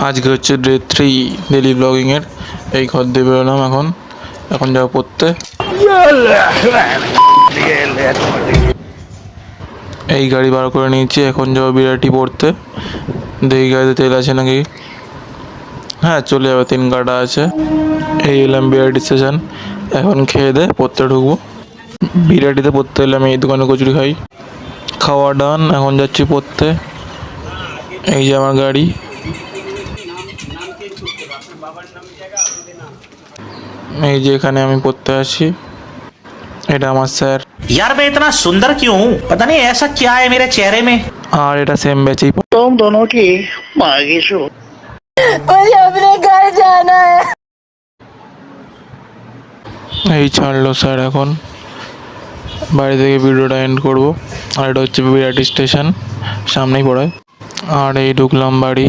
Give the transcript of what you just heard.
আজকে হচ্ছে day 3 daily ব্লগিংয়ের। এই ঘর দিয়ে বেরোলাম, এখন যাবো পড়তে। এই গাড়ি বার করে নিয়েছি, এখন যাবো বিরাটি পড়তে। দেখি গাড়িতে তেল আছে নাকি। হ্যাঁ, চলে যাবে, 3 কাটা আছে। এই এলাম বিরাটি স্টেশন, এখন খেয়ে দে পড়তে ঢুকবো। বিরাটিতে পড়তে এলাম, এই দোকানে কচুরি খাই। খাওয়া ডান, এখন যাচ্ছি পড়তে। এই যে আমার গাড়ি। এই যে এখানে আমি পড়তে আসি, এটা আমার স্যার। यार मैं इतना सुंदर क्यों हूँ? पता नहीं ऐसा क्या है मेरे चेहरे में। আর এটা সেম ব্যাচেই। तुम दोनों की मांगी शो। मुझे अपने घर जाना है। এই ছাড়লো স্যার, এখন বাড়ি থেকে ভিডিওটা এন্ড করবো। আর এটা হচ্ছে বিরাটি স্টেশন, সামনেই পড়ায়। আর এই ঢুকলাম বাড়ি।